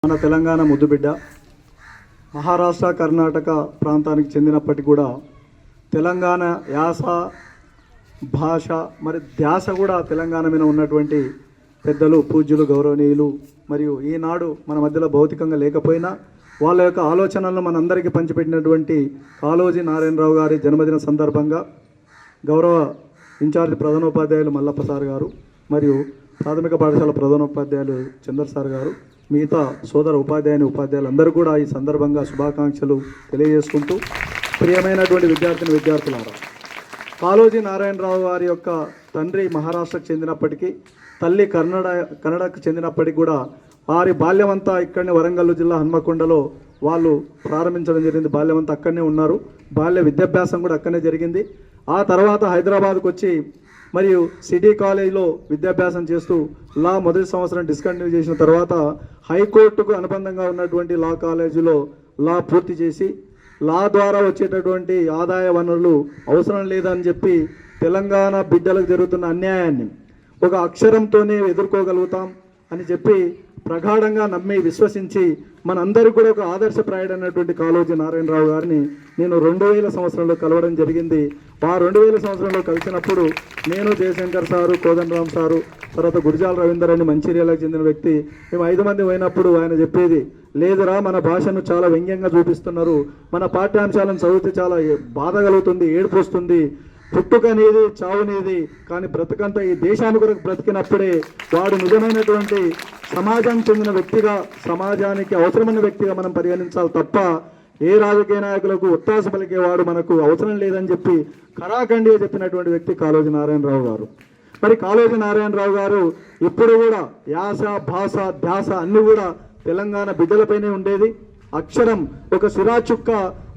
మన తెలంగాణ ముద్దుబిడ్డ మహారాష్ట్ర కర్ణాటక ప్రాంతానికి చెందినప్పటికీ కూడా తెలంగాణ యాస భాష మరి ధ్యాస కూడా తెలంగాణ మీద ఉన్నటువంటి పెద్దలు పూజ్యులు గౌరవనీయులు మరియు ఈనాడు మన మధ్యలో భౌతికంగా లేకపోయినా వాళ్ళ యొక్క ఆలోచనలను మనందరికీ పంచిపెట్టినటువంటి కాళోజీ నారాయణరావు గారి జన్మదిన సందర్భంగా గౌరవ ఇన్ఛార్జ్ ప్రధానోపాధ్యాయులు మల్లప్ప సార్ గారు మరియు ప్రాథమిక పాఠశాల ప్రధానోపాధ్యాయులు చందర్ సార్ గారు మిగతా సోదర ఉపాధ్యాయులు అందరూ కూడా ఈ సందర్భంగా శుభాకాంక్షలు తెలియజేసుకుంటూ ప్రియమైనటువంటి విద్యార్థులారా, కాళోజీ నారాయణరావు గారి యొక్క తండ్రి మహారాష్ట్రకు చెందినప్పటికీ తల్లి కన్నడకు చెందినప్పటికీ కూడా వారి బాల్యమంతా ఇక్కడనే వరంగల్ జిల్లా హన్మకొండలో వాళ్ళు ప్రారంభించడం జరిగింది. బాల్యమంతా అక్కడనే ఉన్నారు. బాల్య విద్యాభ్యాసం కూడా అక్కడనే జరిగింది. ఆ తర్వాత హైదరాబాద్కు వచ్చి మరియు సిటీ కాలేజీలో విద్యాభ్యాసం చేస్తూ లా మొదటి సంవత్సరం డిస్కంటిన్యూ చేసిన తర్వాత హైకోర్టుకు అనుబంధంగా ఉన్నటువంటి లా కాలేజీలో లా పూర్తి చేసి లా ద్వారా వచ్చేటటువంటి ఆదాయ వనరులు అవసరం లేదని చెప్పి తెలంగాణ బిడ్డలకు జరుగుతున్న అన్యాయాన్ని ఒక అక్షరంతోనే ఎదుర్కోగలుగుతాం అని చెప్పి ప్రగాఢంగా నమ్మి విశ్వసించి మనందరికీ కూడా ఒక ఆదర్శప్రాయుడైనటువంటి కాళోజీ నారాయణరావు గారిని నేను 2000 సంవత్సరంలో కలవడం జరిగింది. ఆ 2000 సంవత్సరంలో కలిసినప్పుడు నేను జయశంకర్ సారు, కోదండరామ్ సారు, తర్వాత గురిజాల రవీందర్ అని మంచిర్యాలకు చెందిన వ్యక్తి, మేము 5 మంది పోయినప్పుడు ఆయన చెప్పేది, లేదురా మన భాషను చాలా వ్యంగ్యంగా చూపిస్తున్నారు, మన పాఠ్యాంశాలను చదివితే చాలా బాధ కలుగుతుంది, ఏడుపు వస్తుంది, పుట్టుక అనేది చావునేది, కానీ బ్రతుకంతా ఈ దేశాన్ని కొరకు బ్రతికినప్పుడే వాడు నిజమైనటువంటి సమాజానికి చెందిన వ్యక్తిగా, సమాజానికి అవసరమైన వ్యక్తిగా మనం పరిగణించాలి తప్ప ఏ రాజకీయ నాయకులకు ఒత్తాస పలికేవాడు మనకు అవసరం లేదని చెప్పి ఖరాఖండిగా చెప్పినటువంటి వ్యక్తి కాళోజీ నారాయణరావు గారు. మరి కాళోజీ నారాయణరావు గారు ఇప్పుడు కూడా యాస భాష ధ్యాస అన్ని కూడా తెలంగాణ బిడ్డలపైనే ఉండేది. అక్షరం ఒక సిరాచుక్క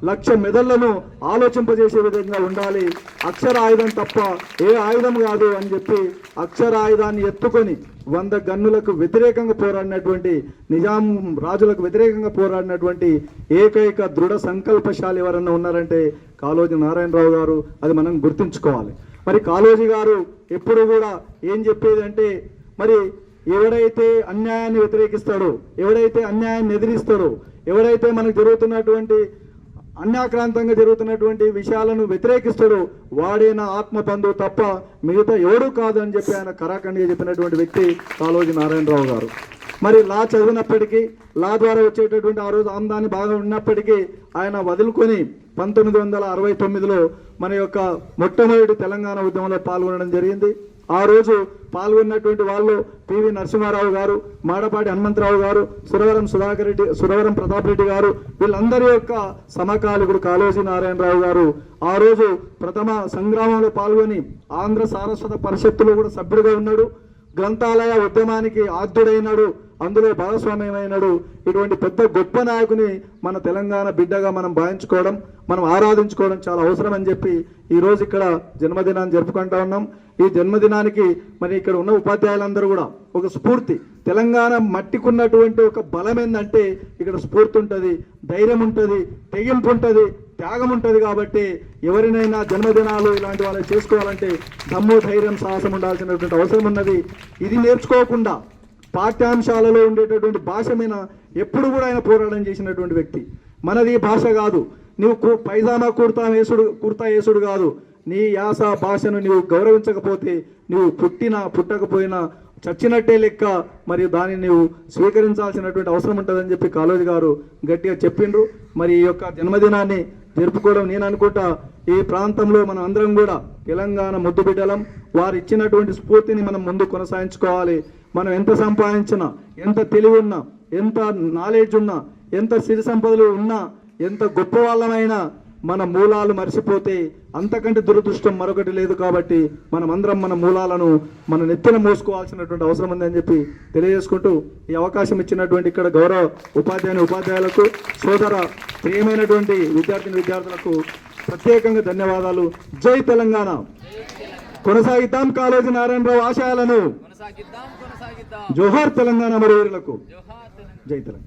1,00,000 మెదళ్లను ఆలోచింపజేసే విధంగా ఉండాలి. అక్షర ఆయుధం తప్ప ఏ ఆయుధం కాదు అని చెప్పి అక్షర ఆయుధాన్ని ఎత్తుకొని 100 గన్నులకు వ్యతిరేకంగా పోరాడినటువంటి, నిజాం రాజులకు వ్యతిరేకంగా పోరాడినటువంటి ఏకైక దృఢ సంకల్పశాలి ఎవరన్నా ఉన్నారంటే కాళోజీ నారాయణరావు గారు. అది మనం గుర్తుంచుకోవాలి. మరి కాళోజీ గారు ఎప్పుడు కూడా ఏం చెప్పేది అంటే, మరి ఎవడైతే అన్యాయాన్ని వ్యతిరేకిస్తాడో, ఎవడైతే అన్యాయాన్ని ఎదిరిస్తాడో, ఎవడైతే మనకు జరుగుతున్నటువంటి అన్యాక్రాంతంగా జరుగుతున్నటువంటి విషయాలను వ్యతిరేకిస్తాడో వాడే నా ఆత్మబంధువు తప్ప మిగతా ఎవడూ కాదు అని చెప్పి ఆయన ఖరాఖండిగా చెప్పినటువంటి వ్యక్తి కాళోజీ నారాయణరావు గారు. మరి లా చదివినప్పటికీ, లా ద్వారా వచ్చేటటువంటి ఆ రోజు ఆమ్దాని బాగా ఉన్నప్పటికీ ఆయన వదులుకొని 1969లో మన యొక్క మొట్టమొదటి తెలంగాణ ఉద్యమంలో పాల్గొనడం జరిగింది. ఆ రోజు పాల్గొన్నటువంటి వాళ్ళు పివి నరసింహారావు గారు, మాడపాటి హనుమంతరావు గారు, సురవరం ప్రతాప్ రెడ్డి గారు, వీళ్ళందరి యొక్క సమకాలికుడు కాళోజీ నారాయణరావు గారు. ఆ రోజు ప్రథమ సంగ్రామంలో పాల్గొని ఆంధ్ర సారస్వత పరిషత్తులో కూడా సభ్యుడిగా ఉన్నాడు. గ్రంథాలయ ఉద్యమానికి ఆద్యుడైనాడు, అందులో భాగస్వామ్యమైనాడు. ఇటువంటి పెద్ద గొప్ప నాయకుని మన తెలంగాణ బిడ్డగా మనం భావించుకోవడం, మనం ఆరాధించుకోవడం చాలా అవసరం అని చెప్పి ఈరోజు ఇక్కడ జన్మదినాన్ని జరుపుకుంటా ఉన్నాం. ఈ జన్మదినానికి మరి ఇక్కడ ఉన్న ఉపాధ్యాయులందరూ కూడా ఒక స్ఫూర్తి, తెలంగాణ మట్టికున్నటువంటి ఒక బలం ఏంటంటే ఇక్కడ స్ఫూర్తి ఉంటుంది, ధైర్యం ఉంటుంది, తెగింపు ఉంటుంది, త్యాగం ఉంటుంది. కాబట్టి ఎవరినైనా జన్మదినాలు ఇలాంటి వాళ్ళు చేసుకోవాలంటే దమ్ము, ధైర్యం, సాహసం ఉండాల్సినటువంటి అవసరం ఉన్నది. ఇది నేర్చుకోకుండా పాఠ్యాంశాలలో ఉండేటటువంటి భాష మీద ఎప్పుడు కూడా ఆయన పోరాటం చేసినటువంటి వ్యక్తి. మనది భాష కాదు, నువ్వు పైజామా కుర్తా వేసుడు కాదు, నీ యాస భాషను నీవు గౌరవించకపోతే నువ్వు పుట్టకపోయినా చచ్చినట్టే లెక్క. మరియు దాన్ని నీవు స్వీకరించాల్సినటువంటి అవసరం ఉంటుందని చెప్పి కాళోజీ గారు గట్టిగా చెప్పిండ్రు. మరి ఈ యొక్క జన్మదినాన్ని జరుపుకోవడం, నేను అనుకుంటా ఈ ప్రాంతంలో మనం అందరం కూడా తెలంగాణ ముద్దుబిడ్డలం. వారు ఇచ్చినటువంటి స్ఫూర్తిని మనం ముందు కొనసాగించుకోవాలి. మనం ఎంత సంపాదించినా, ఎంత తెలివి ఉన్నా, ఎంత నాలెడ్జ్ ఉన్నా, ఎంత సిరి సంపదలు ఉన్నా, ఎంత గొప్ప వాళ్ళమైనా మన మూలాలు మర్చిపోతే అంతకంటే దురదృష్టం మరొకటి లేదు. కాబట్టి మనమందరం మన మూలాలను మన నెత్తిన మోసుకోవాల్సినటువంటి అవసరం ఉందని చెప్పి తెలియజేసుకుంటూ ఈ అవకాశం ఇచ్చినటువంటి ఇక్కడ గౌరవ ఉపాధ్యాయులకు, సోదర ప్రియమైనటువంటి విద్యార్థులకు ప్రత్యేకంగా ధన్యవాదాలు. జై తెలంగాణ. కొనసాగిద్దాం కాళోజీ నారాయణరావు ఆశయాలను. జోహార్ తెలంగాణ. మరి వీరులకు జై తెలంగాణ.